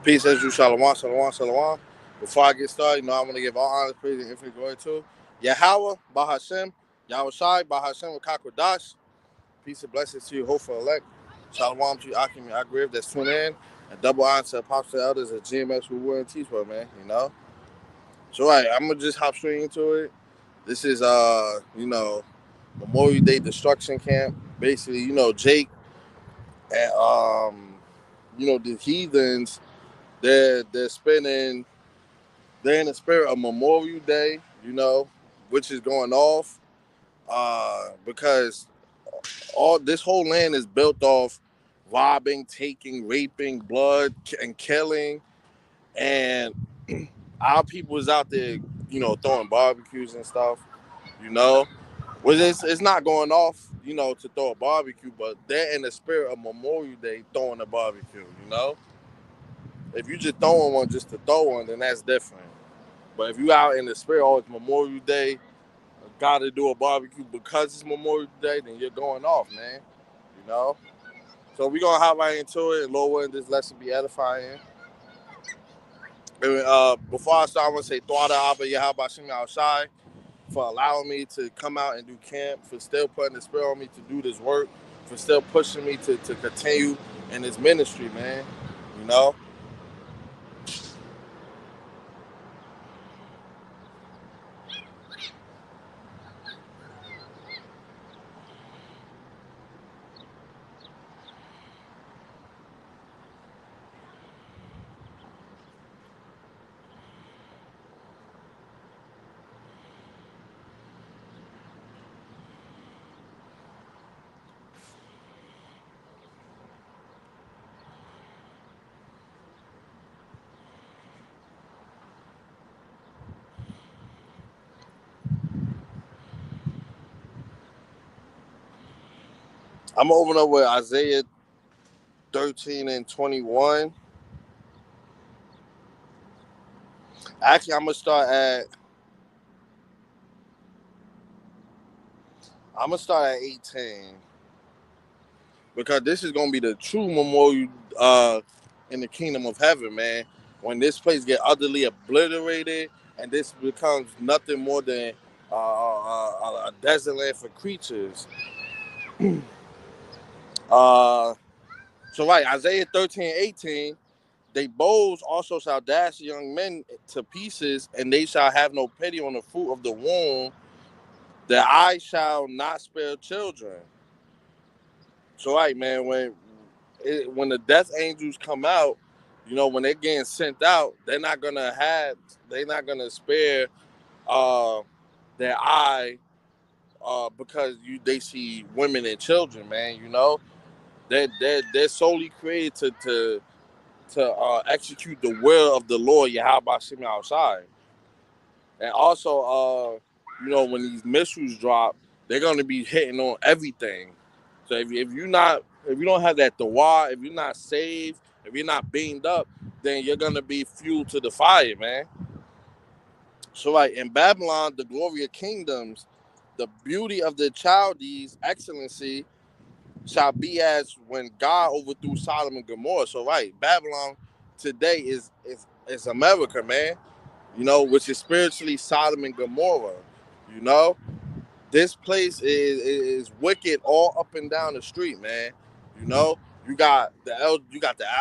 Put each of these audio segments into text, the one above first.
Peace as you, shalom, shalom, shalom. Before I get started, I want to give all honor, praise, and infinite glory to Yahweh, Bahashem, Yahweh Shai, Bahashem, Kakwadash. Peace and blessings to you, hopeful elect. Shalom to you, Akim, and Agriv that's tuning in. And double honor to Apostle Elders at GMS who were in teach well, man. So, right, I'm going to just hop straight into it. This is, Memorial Day Destruction Camp. Basically, Jake and, the heathens, they're spending they're in the spirit of Memorial Day, which is going off because all this whole land is built off robbing, taking, raping, blood, and killing, and our people is out there, throwing barbecues and stuff, you know. Well, it's not going off, to throw a barbecue, but they're in the spirit of Memorial Day throwing a barbecue, you know. If you just throwing one just to throw one, then that's different. But if you out in the spirit, oh, it's Memorial Day, got to do a barbecue because it's Memorial Day, then you're going off, man. You know? So we're going to hop right into it. Lord willing, this lesson be edifying. And, before I start, I want to say, Thwada Abba Yahaba Shimi Shai for allowing me to come out and do camp, for still putting the spirit on me to do this work, for still pushing me to continue in this ministry, man. You know? I'm going to open up with Isaiah 13 and 21. Actually, I'm gonna start at 18 because this is gonna be the true memorial in the kingdom of heaven, man. When this place get utterly obliterated and this becomes nothing more than a desert land for creatures. Uh, so right, Isaiah 13:18. They bows also shall dash young men to pieces, and they shall have no pity on the fruit of the womb. That I shall not spare children. So, right, man, when the death angels come out, when they're getting sent out, they're not gonna spare uh, their eye because they see women and children, man. They're solely created to execute the will of the Lord Yahweh Shemi outside, and also when these missiles drop, they're gonna be hitting on everything. So if you don't have that dawah, if you're not saved, if you're not beamed up, then you're gonna be fuel to the fire, man. So like in Babylon, the glory of kingdoms, the beauty of the Chaldees, excellency shall be as when God overthrew Sodom and Gomorrah. So right, Babylon today is America, man. Which is spiritually Sodom and Gomorrah. You know, this place is wicked all up and down the street, man. You know, you got the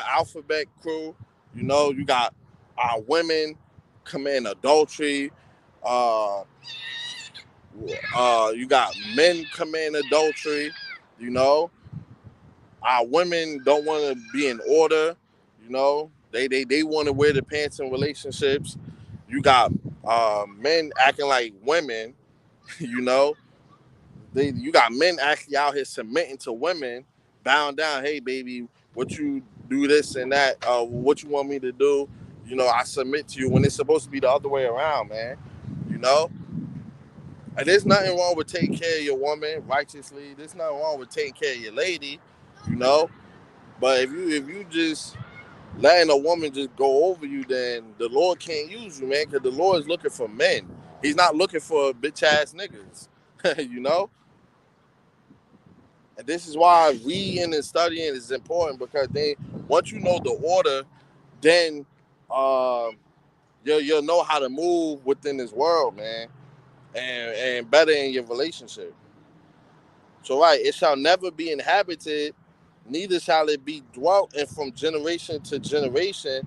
alphabet crew. You got our women commit adultery. Uh, you got men commit adultery. You know, our women don't want to be in order. They want to wear the pants in relationships. You got men acting like women. you know, you got men actually out here submitting to women, bowing down. Hey, baby, what you do this and that? What you want me to do? I submit to you when it's supposed to be the other way around, man. You know, and there's nothing wrong with taking care of your woman righteously. There's nothing wrong with taking care of your lady. You know, but if you just letting a woman just go over you, then the Lord can't use you, man. Because the Lord is looking for men. He's not looking for bitch ass niggas. you know. And this is why reading and studying is important because once you know the order, then you'll know how to move within this world, man, and better in your relationship. So right, it shall never be inhabited, neither shall it be dwelt in from generation to generation.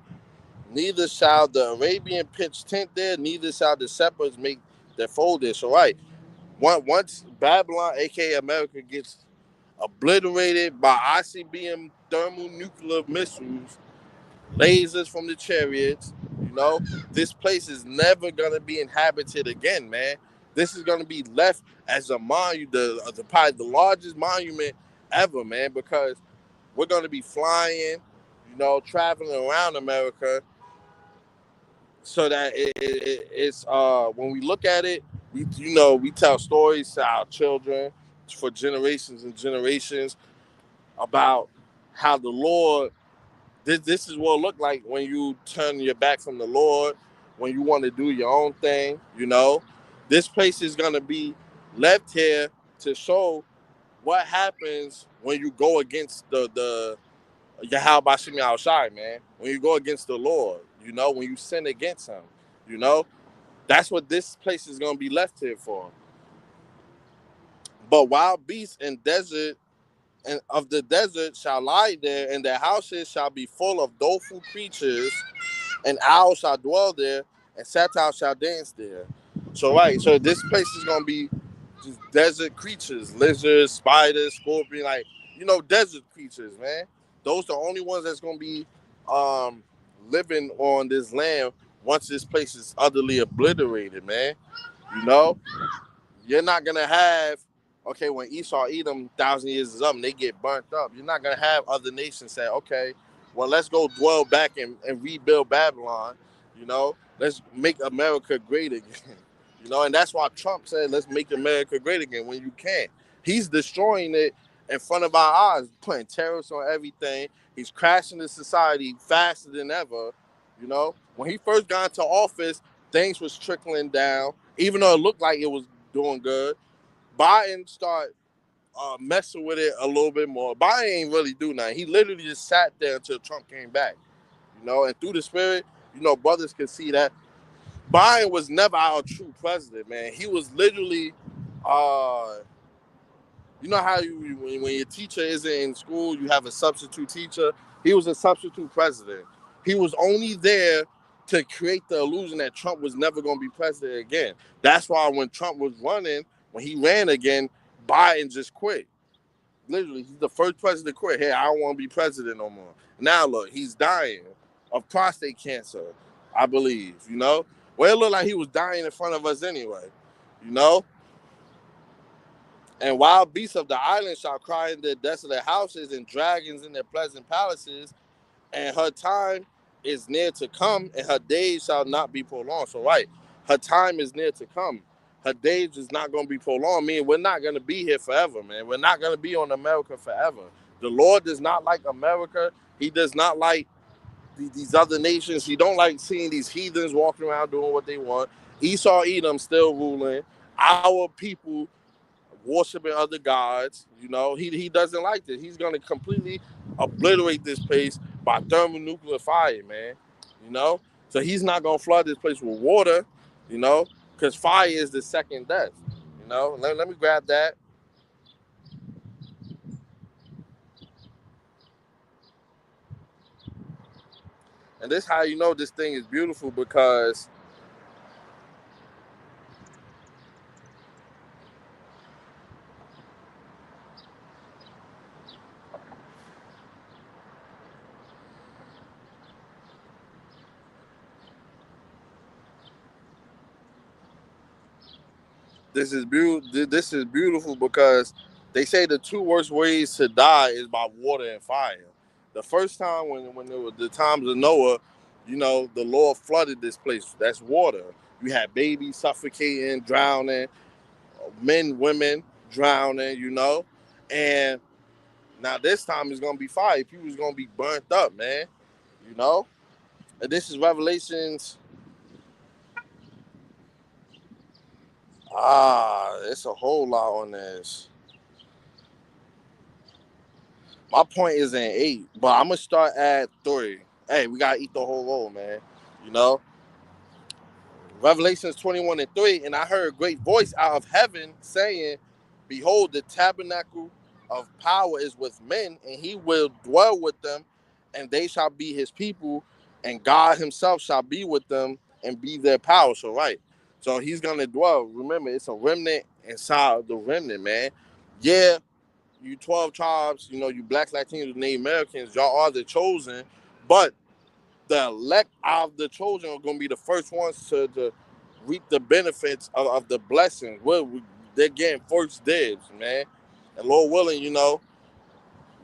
Neither shall the Arabian pitch tent there, neither shall the shepherds make their fold there. So right, once Babylon, aka America, gets obliterated by ICBM thermonuclear missiles, lasers from the chariots, you know, this place is never gonna be inhabited again, man. This is gonna be left as a monument, probably the largest monument ever, man, because we're gonna be flying, you know, traveling around America, so that it's when we look at it, we tell stories to our children for generations and generations about how the Lord, this is what it look like when you turn your back from the Lord, when you want to do your own thing, you know. This place is gonna be left here to show what happens when you go against the Yahweh Bashimi outside, man. When you go against the Lord, you know, when you sin against him, you know, that's what this place is gonna be left here for. But wild beasts and desert and of the desert shall lie there, and their houses shall be full of doleful creatures, and owls shall dwell there, and satire shall dance there. So right, so this place is gonna be just desert creatures, lizards, spiders, scorpion, like, desert creatures, man. Those are the only ones that's gonna be um living on this land once this place is utterly obliterated, man. You know, you're not gonna have, okay, when Esau Edom 1,000 years is up and they get burnt up, you're not gonna have other nations say, okay, well, let's go dwell back and rebuild Babylon. Let's make America great again. And that's why Trump said, let's make America great again, when you can't. He's destroying it in front of our eyes, putting tariffs on everything. He's crashing the society faster than ever. When he first got into office, things was trickling down, even though it looked like it was doing good. Biden started messing with it a little bit more. Biden ain't really do nothing. He literally just sat there until Trump came back. And through the spirit, brothers can see that Biden was never our true president, man. He was literally, how when your teacher isn't in school, you have a substitute teacher. He was a substitute president. He was only there to create the illusion that Trump was never going to be president again. That's why when Trump was running, when he ran again, Biden just quit. Literally, he's the first president to quit. Hey, I don't want to be president no more. Now look, he's dying of prostate cancer, I believe. Well, it looked like he was dying in front of us anyway. You know. And wild beasts of the island shall cry in their desolate houses, and dragons in their pleasant palaces. And her time is near to come, and her days shall not be prolonged. So, right, her time is near to come. Her days is not going to be prolonged. Meaning we're not going to be here forever, man. We're not going to be on America forever. The Lord does not like America. He does not like these other nations. He don't like seeing these heathens walking around doing what they want. Esau Edom still ruling. Our people worshiping other gods. He doesn't like this. He's going to completely obliterate this place by thermonuclear fire, man. So he's not going to flood this place with water, because fire is the second death. Let me grab that. And this is how you know this thing is beautiful, because This is beautiful because they say the two worst ways to die is by water and fire. The first time when there was the times of Noah, the Lord flooded this place. That's water. You had babies suffocating, drowning, men, women drowning. And now this time it's gonna be fire. People's gonna be burnt up, man. You know. And this is Revelations. It's a whole lot on this. My point is in 8, but I'm gonna start at 3. hey, we gotta eat the whole roll, man. You know, Revelations 21:3, and I heard a great voice out of heaven saying, "Behold, the tabernacle of power is with men, and he will dwell with them, and they shall be his people, and God himself shall be with them and be their power." So, right. So he's gonna dwell. Remember, it's a remnant inside the remnant, man. Yeah, you 12 tribes, you blacks, Latinos, Native Americans, y'all are the chosen, but the elect of the chosen are going to be the first ones to reap the benefits of the blessings. They're getting first dibs, man. And Lord willing,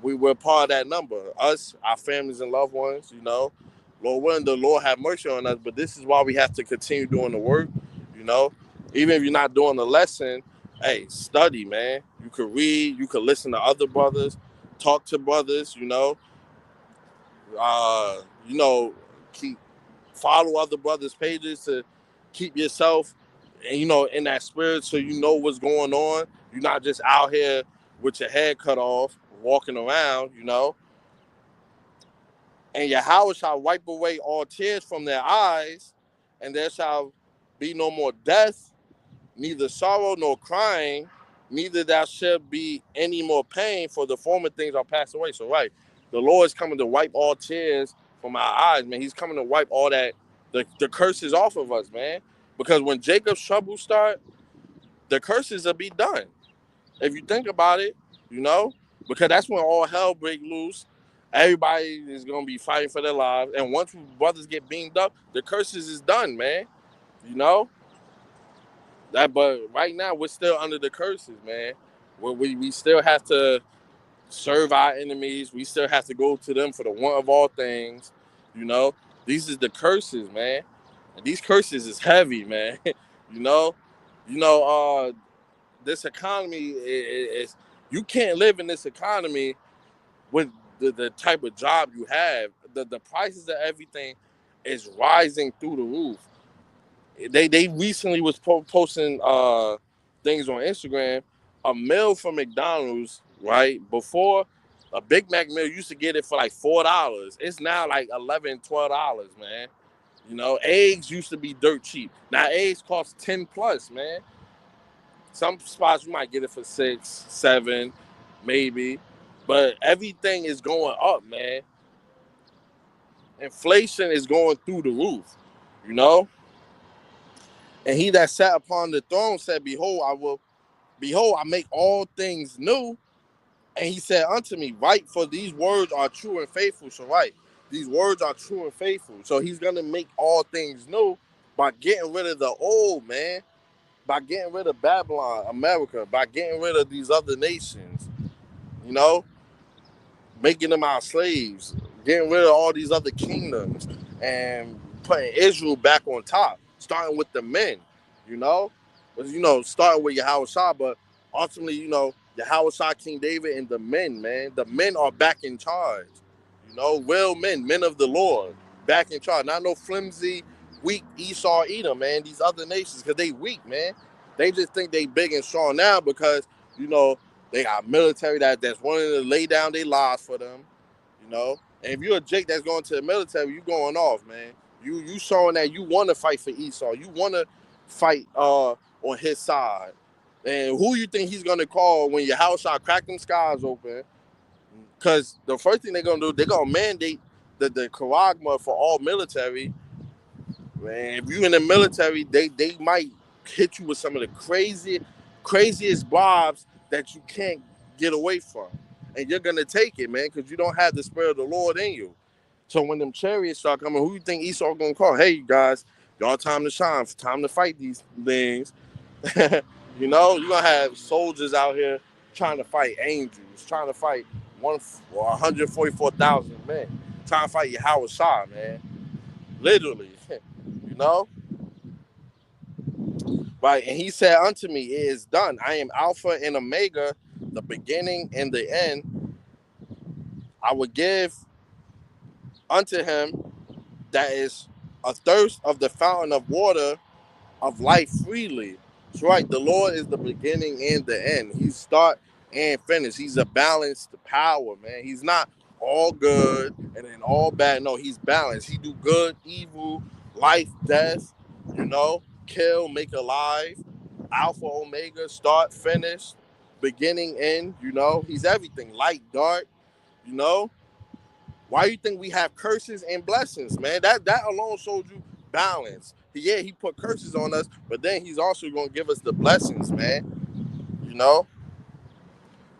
we're part of that number. Us, our families and loved ones, Lord willing, the Lord have mercy on us. But this is why we have to continue doing the work, you know. Even if you're not doing the lesson, hey, study, man. You could read, you could listen to other brothers, talk to brothers, uh, you know, keep follow other brothers' pages to keep yourself, and in that spirit, so you know what's going on. You're not just out here with your head cut off, walking around, And Yahweh shall wipe away all tears from their eyes, and there shall be no more death, neither sorrow nor crying, neither there shall be any more pain, for the former things are passed away. So, right, the Lord is coming to wipe all tears from our eyes, man. He's coming to wipe all that, the curses off of us, man. Because when Jacob's troubles start, the curses will be done. If you think about it, you know, because that's when all hell break loose. Everybody is gonna be fighting for their lives, and once brothers get beamed up, the curses is done, man. You know, but right now we're still under the curses, man. Where we still have to serve our enemies. We still have to go to them for the want of all things. You know, these is the curses, man. And these curses is heavy, man. you know, you know, this economy is you can't live in this economy with the type of job you have. The prices of everything is rising through the roof. They recently was posting things on Instagram. A meal from McDonald's, right? Before, a Big Mac meal, you used to get it for like $4. It's now like $11, $12, man. Eggs used to be dirt cheap. Now eggs cost 10 plus, man. Some spots you might get it for 6, 7, maybe. But everything is going up, man. Inflation is going through the roof, you know? And he that sat upon the throne said, behold, I make all things new. And he said unto me, write, for these words are true and faithful. So write, these words are true and faithful. So he's gonna make all things new by getting rid of the old, man. By getting rid of Babylon, America, by getting rid of these other nations, you know, making them our slaves, getting rid of all these other kingdoms, and putting Israel back on top, starting with the men, you know, starting with Yahweh Shah, but ultimately, Yahweh Shah, King David, and the men, man, the men are back in charge, real men of the Lord, back in charge, not no flimsy, weak Esau, Edom, man, these other nations, because they weak, man. They just think they big and strong now because, you know, they got military that's wanting to lay down their lives for them, And if you're a Jake that's going to the military, you going off, man. You showing that you want to fight for Esau. You want to fight on his side. And who you think he's going to call when your house shot crack them skies open? Because the first thing they're going to do, they're going to mandate the charagma for all military. Man, if you in the military, they might hit you with some of the craziest bobs that you can't get away from. And you're gonna take it, man, because you don't have the spirit of the Lord in you. So when them chariots start coming, who you think Esau gonna call? Hey, you guys, y'all time to shine, time to fight these things. You're gonna have soldiers out here trying to fight angels, trying to fight 144,000 men, trying to fight Yahweh Shah, man. Literally, you know. Right, and he said unto me, it is done. I am Alpha and Omega, the beginning and the end. I will give unto him that is athirst of the fountain of water of life freely. That's right, the Lord is the beginning and the end. He's start and finish. He's a balanced power, man. He's not all good and then all bad. No, he's balanced. He do good, evil, life, death, kill, make alive, alpha, omega, start, finish, beginning, end, he's everything. Light, dark, you know. Why you think we have curses and blessings, man? That alone showed you balance. Yeah, he put curses on us, but then he's also gonna give us the blessings, man. You know?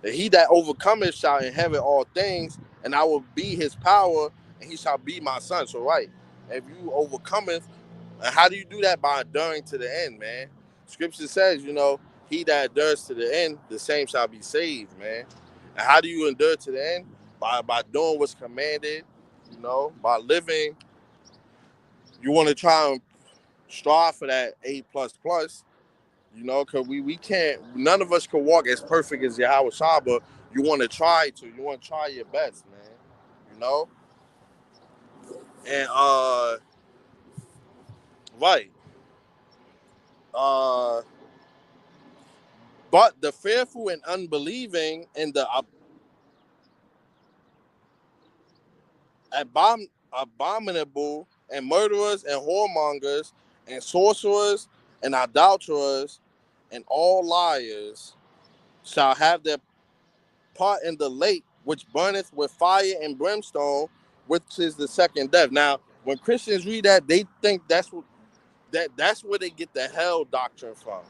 And he that overcometh shall inherit all things, and I will be his power, and he shall be my son. So right, if you overcometh, and how do you do that? By enduring to the end, man. Scripture says, he that endures to the end, the same shall be saved, man. And how do you endure to the end? By doing what's commanded, by living. You want to try and strive for that A plus plus, because we can't, none of us can walk as perfect as Yahweh Shah, but you want to try to. You want to try your best, man. You know? And right. Uh but the fearful and unbelieving and the abominable and murderers and whoremongers and sorcerers and adulterers and all liars shall have their part in the lake which burneth with fire and brimstone, which is the second death. Now, when Christians read that, they think that's where they get the hell doctrine from.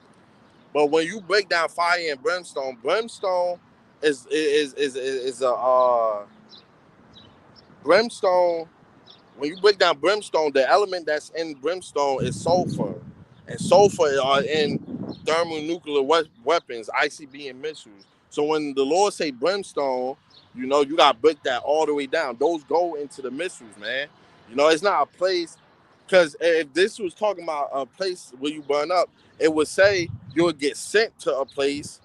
But when you break down fire and brimstone is a brimstone. When you break down brimstone, the element that's in brimstone is sulfur, and sulfur are in thermonuclear weapons, ICB and missiles. So when the Lord say brimstone, you got to break that all the way down. Those go into the missiles, man. It's not a place, because if this was talking about a place where you burn up, it would say you'll get sent to a place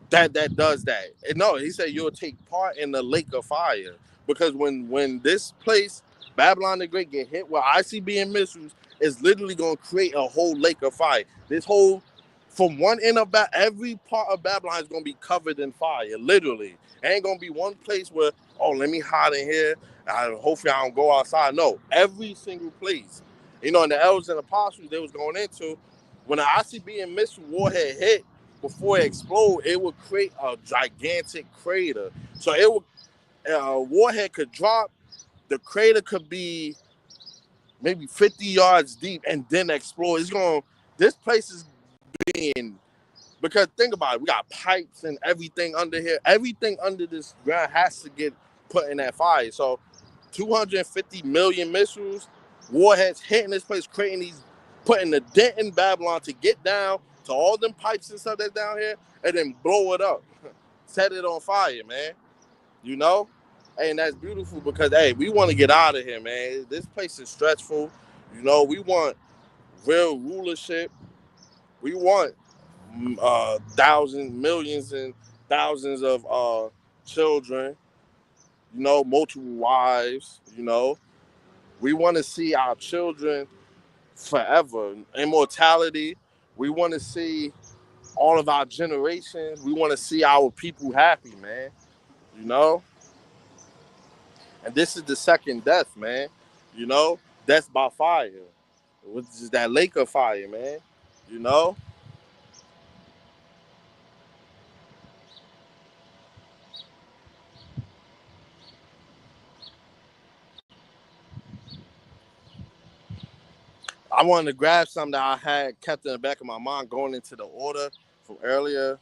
that does that. And no, he said you'll take part in the lake of fire. Because when this place, Babylon the Great, get hit with ICB and missiles, it's literally gonna create a whole lake of fire. This whole, from one end of every part of Babylon is gonna be covered in fire. Literally, ain't gonna be one place where, oh, let me hide in here. Hopefully I don't go outside. No, every single place. And the elders and apostles they was going into, when the ICB and missile warhead hit, before it explode, it would create a gigantic crater. So it would, a warhead could drop, the crater could be maybe 50 yards deep and then explode. This place is being, because think about it, we got pipes and everything under here. Everything under this ground has to get put in that fire. So 250 million missiles, warheads hitting this place, creating these, putting the dent in Babylon to get down to all them pipes and stuff that's down here, and then blow it up, set it on fire, man. You know, and that's beautiful because hey, we want to get out of here, man. This place is stressful. We want real rulership. We want thousands, millions, and thousands of children. Multiple wives. We want to see our children forever. Immortality. We want to see all of our generations. We want to see our people happy, man. You know? And this is the second death, man. Death by fire. Which is that lake of fire, man. You know? I wanted to grab something that I had kept in the back of my mind going into the order from earlier.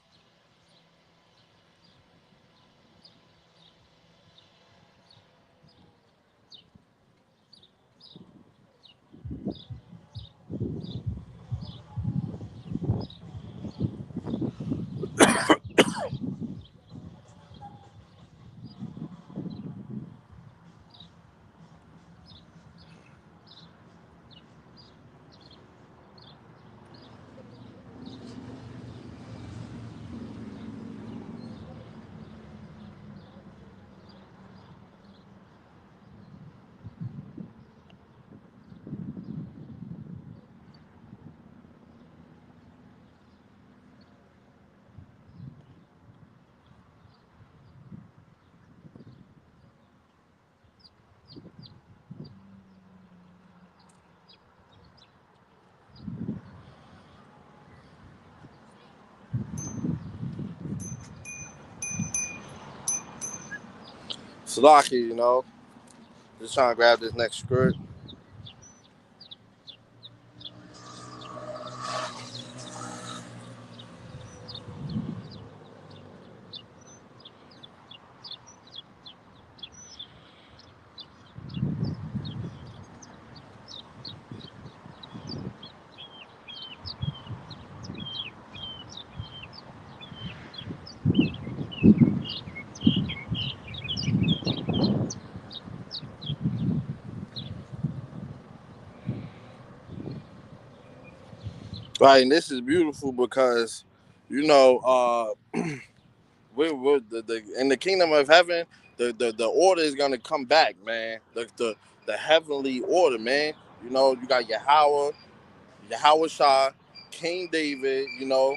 Salaki, you know, just trying to grab this next script. Right, and this is beautiful because, you know, we're in the kingdom of heaven, the order is gonna come back, man. The heavenly order, man. You know, you got Yahweh Shah, King David, you know,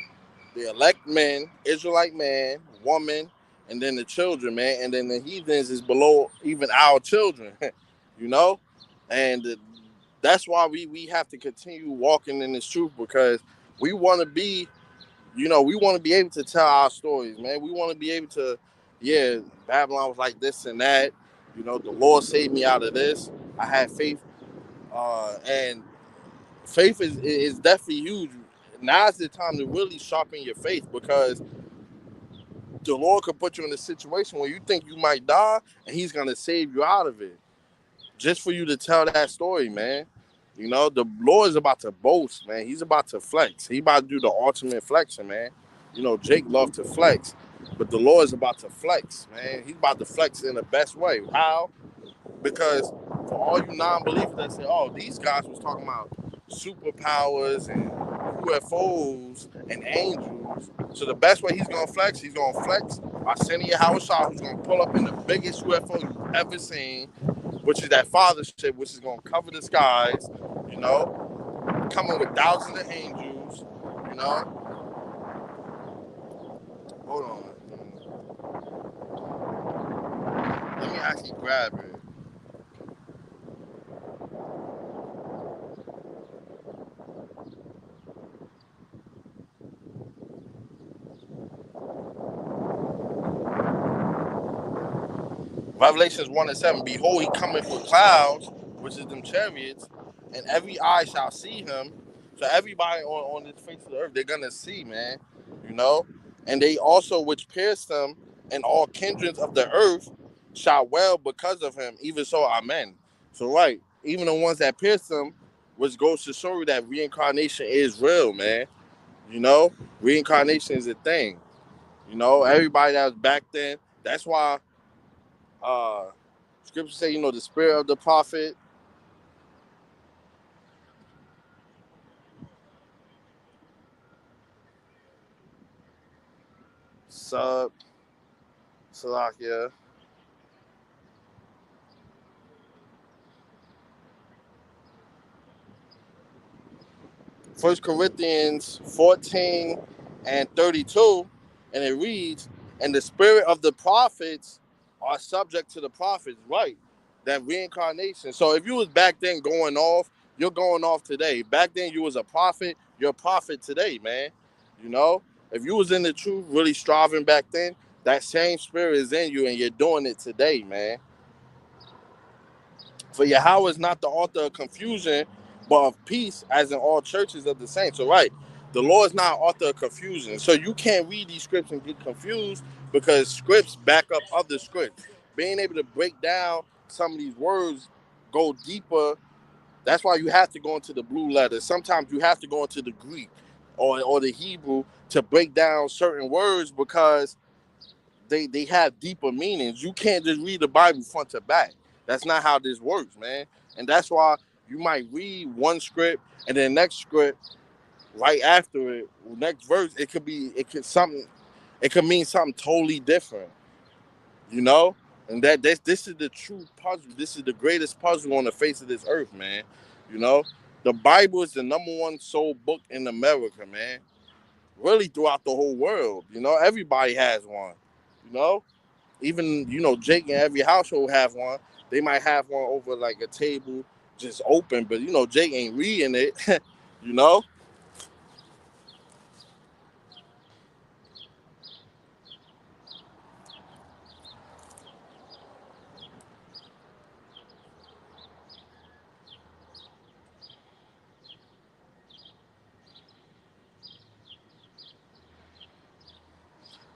the elect men, Israelite man, woman, and then the children, man, and then the heathens is below even our children, you know, and that's why we have to continue walking in this truth because we want to be, you know, we want to be able to tell our stories, man. We want to be able to, yeah, Babylon was like this and that, you know, the Lord saved me out of this. I had faith, and faith is definitely huge. Now's the time to really sharpen your faith because the Lord could put you in a situation where you think you might die and he's gonna save you out of it. Just for you to tell that story, man. You know, the Lord is about to boast, man. He's about to flex. He about to do the ultimate flexing, man. You know, Jake loved to flex, but the Lord is about to flex, man. He's about to flex in the best way. How? Because for all you non-believers that say, "Oh, these guys was talking about superpowers and UFOs and angels," so the best way he's gonna flex by sending your Howard Shaw, who's gonna pull up in the biggest UFO you've ever seen, which is that fathership, which is gonna cover the skies, you know, coming with thousands of angels, you know. Hold on, let me actually grab it. Revelations 1 and 7, behold, he cometh with clouds, which is them chariots, and every eye shall see him. So everybody on this face of the earth, they're gonna see, man. You know? And they also which pierced him, and all kindreds of the earth shall wail because of him, even so, amen. So right, even the ones that pierced him, which goes to show you that reincarnation is real, man. You know, reincarnation is a thing. You know, everybody that was back then, that's why uh scripture say, you know, the spirit of the prophet, sub, Salakia. First Corinthians 14 and 32, and it reads, and the spirit of the prophets are subject to the prophets, right? That reincarnation. So if you was back then going off, you're going off today. Back then you was a prophet, you're a prophet today, man. You know? If you was in the truth, really striving back then, that same spirit is in you and you're doing it today, man. For Yahweh is not the author of confusion, but of peace, as in all churches of the saints. So, right, the Lord is not author of confusion. So you can't read these scripts and get confused because scripts back up other scripts. Being able to break down some of these words, go deeper. That's why you have to go into the blue letters. Sometimes you have to go into the Greek or the Hebrew to break down certain words because they have deeper meanings. You can't just read the Bible front to back. That's not how this works, man. And that's why you might read one script and then next script right after it, next verse, it could mean something totally different, you know? And this is the true puzzle. This is the greatest puzzle on the face of this earth, man. You know? The Bible is the number one sold book in America, man. Really throughout the whole world. You know, everybody has one. You know? Even, you know, Jake in every household have one. They might have one over like a table just open, but you know Jake ain't reading it. You know.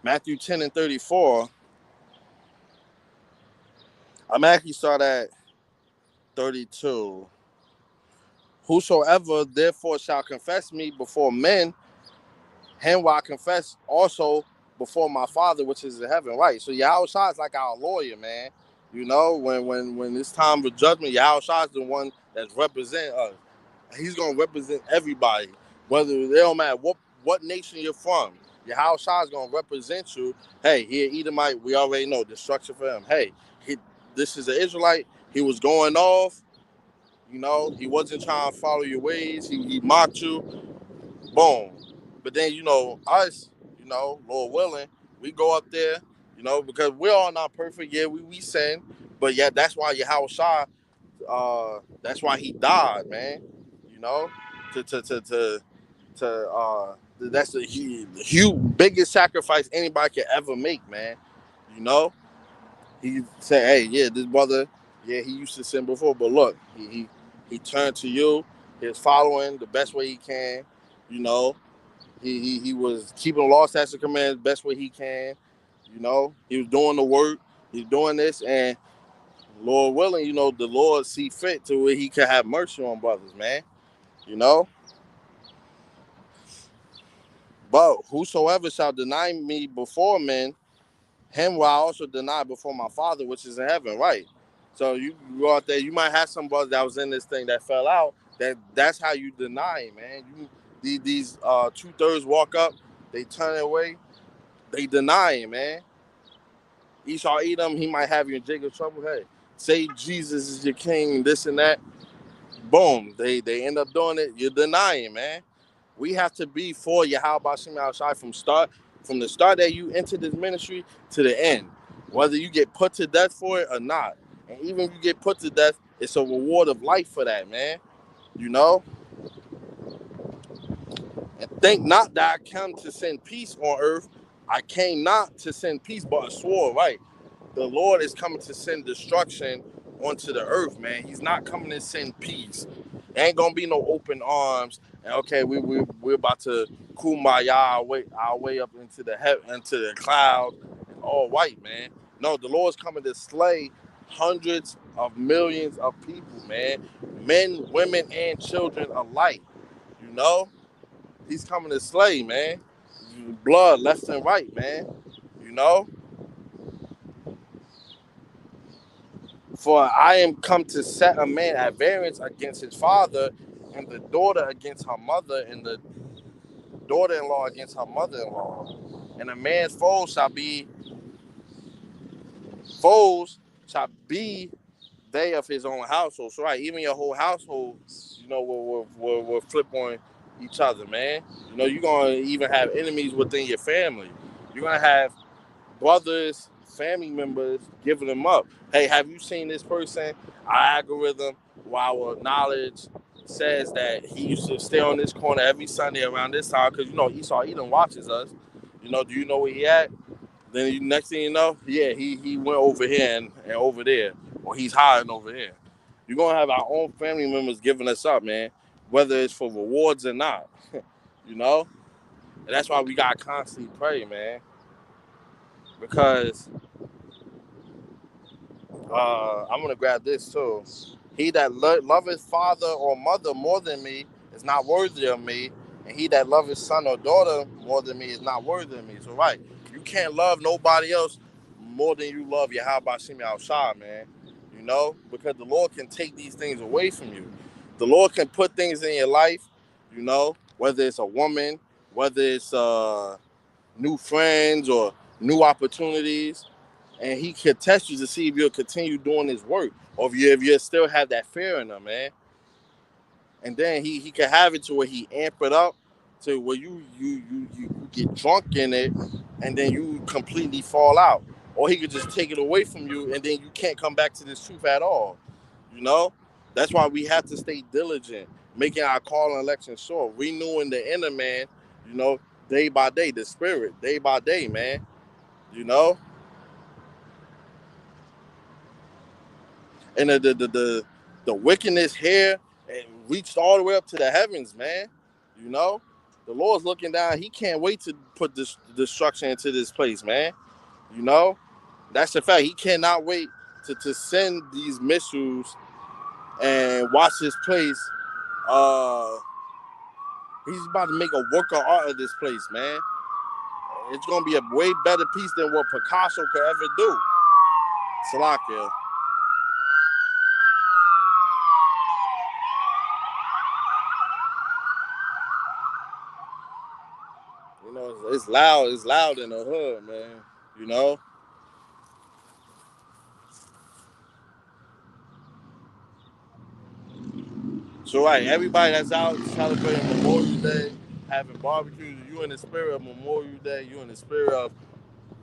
Matthew 10 and 34. I'm actually start at 32. Whosoever therefore shall confess me before men, him will I confess also before my Father which is in heaven. Right. So Yahushua is like our lawyer, man. You know, when it's time for judgment, Yahushua is the one that's represent us. He's gonna represent everybody, whether they don't matter what nation you're from. Yahushua is gonna represent you. Hey, he an Edomite, we already know destruction for him. Hey, this is an Israelite. He was going off. You know, he wasn't trying to follow your ways. He mocked you. Boom. But then, us, Lord willing, we go up there, because we're all not perfect. Yeah, we sin. But yeah, that's why Yahweh that's why he died, man. You know, that's the huge biggest sacrifice anybody can ever make, man. You know, he said, hey, yeah, this brother, yeah, he used to sin before, but look, he turned to you. He's following the best way he can. You know, he was keeping the law, statutes, and commands the best way he can. You know, he was doing the work. He's doing this, and Lord willing, the Lord see fit to where he can have mercy on brothers, man. You know, but whosoever shall deny me before men, him will I also deny before my Father which is in heaven. Right. So you go out there, you might have some brothers that was in this thing that fell out. That's how you deny him, man. These 2/3 walk up, they turn away, they deny him, man. Esau Edom, he might have you in Jacob's trouble. Hey, say Jesus is your king, this and that. Boom, they end up doing it. You're denying, man. We have to be for Yahweh Shem Shai from the start that you enter this ministry to the end, whether you get put to death for it or not. And even if you get put to death, it's a reward of life for that, man. You know. And think not that I come to send peace on earth. I came not to send peace, but a sword, right? The Lord is coming to send destruction onto the earth, man. He's not coming to send peace. There ain't gonna be no open arms. And okay, we're about to kumbaya our way up into the heaven, into the cloud, and all white, man. No, the Lord's coming to slay hundreds of millions of people, man. Men, women, and children alike. You know, He's coming to slay, man. Blood left and right, man. You know. For I am come to set a man at variance against his father, and the daughter against her mother, and the daughter-in-law against her mother-in-law. And a man's foes shall be they of his own household. So right, even your whole household, will flip on each other, man. You're gonna even have enemies within your family. You're gonna have brothers, family members giving them up. Hey, have you seen this person? Our algorithm, our knowledge says that he used to stay on this corner every Sunday around this time because Esau Edom watches us. Do you know where he at? Then next thing you know, yeah, he went over here and over there, or he's hiding over here. You're gonna have our own family members giving us up, man, whether it's for rewards or not. you know, and that's why we gotta constantly pray, man, because I'm gonna grab this too. He that loveth father or mother more than me is not worthy of me, and he that loveth son or daughter more than me is not worthy of me. So right, you can't love nobody else more than you love your how about Shimi outside, man. Because the Lord can take these things away from you. The Lord can put things in your life, whether it's a woman, whether it's new friends or new opportunities, and he can test you to see if you'll continue doing his work or if you still have that fear in him, man. And then he can have it to where he amp it up to where you get drunk in it and then you completely fall out. Or he could just take it away from you and then you can't come back to this truth at all. You know? That's why we have to stay diligent, making our call and election sure, renewing the inner man, day by day, the spirit, day by day, man. You know? And the wickedness here, it reached all the way up to the heavens, man. You know, The Lord's looking down. He can't wait to put this destruction into this place, man. You know, that's a fact. He cannot wait to send these missiles and watch this place. He's about to make a work of art of this place, man. It's gonna be a way better piece than what Picasso could ever do. Salakia. You know, it's loud. It's loud in the hood, man. You know. So right, everybody that's out celebrating Memorial Day, having barbecues, you in the spirit of Memorial Day, you in the spirit of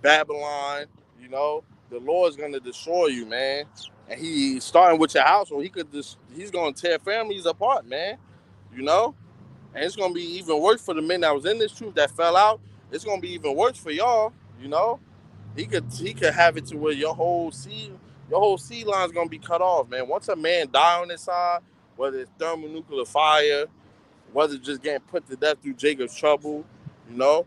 Babylon, you know, the Lord's gonna destroy you, man. And he's starting with your household. He's gonna tear families apart, man. You know? And it's gonna be even worse for the men that was in this truth that fell out. It's gonna be even worse for y'all, you know. He could have it to where your whole seed line's gonna be cut off, man. Once a man die on this side, whether it's thermonuclear fire, whether it's just getting put to death through Jacob's trouble, you know,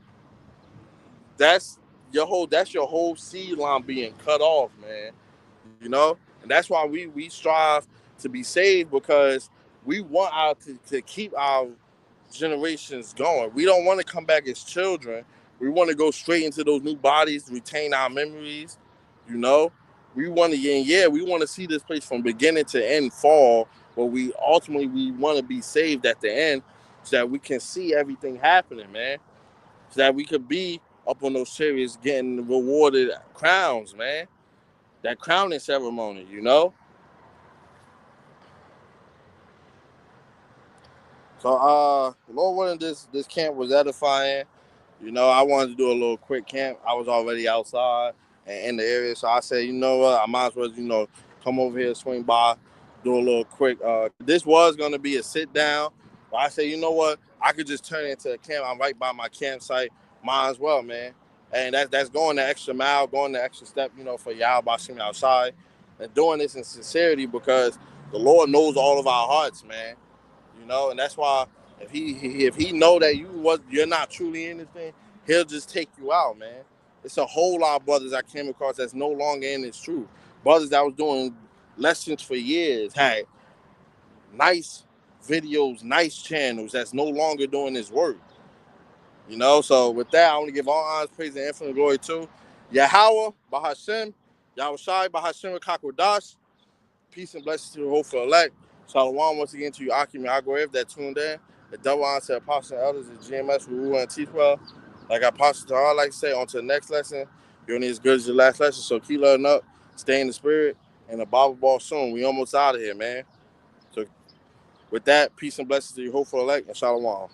that's your whole seed line being cut off, man. You know, and that's why we strive to be saved, because we want to keep our generations going. We don't want to come back as children. We want to go straight into those new bodies, retain our memories. You know, we want to, yeah, we want to see this place from beginning to end fall, but we want to be saved at the end, so that we can see everything happening, man. So that we could be up on those chariots getting rewarded crowns, man. That crowning ceremony, you know. So Lord willing, this camp was edifying. You know, I wanted to do a little quick camp. I was already outside and in the area, so I said, you know what, I might as well, come over here, swing by, do a little quick. This was gonna be a sit down, but I said, you know what, I could just turn it into a camp. I'm right by my campsite, might as well, man. And that's going the extra mile, going the extra step, for y'all Bashim outside, and doing this in sincerity, because the Lord knows all of our hearts, man. And that's why if he know that you're not truly in this thing, he'll just take you out, man. It's a whole lot of brothers I came across that's no longer in this truth. Brothers that was doing lessons for years, had nice videos, nice channels, that's no longer doing this work. So with that, I want to give all honors, praise, and infinite glory to Yahweh, Bahashem, Yahweh Shai, Bahashem, Kakwadash. Peace and blessings to the hopeful elect. Shalom once again to you, Akim and Agorif that tuned in. The double honor to Apostle and Elders at GMS, Ruru and Teachwell. Like Apostle Tahar like to say, on to the next lesson. You're only as good as your last lesson, so keep learning up, stay in the spirit, and the Bible ball soon. We almost out of here, man. So with that, peace and blessings to you, hopeful elect, and Shalom.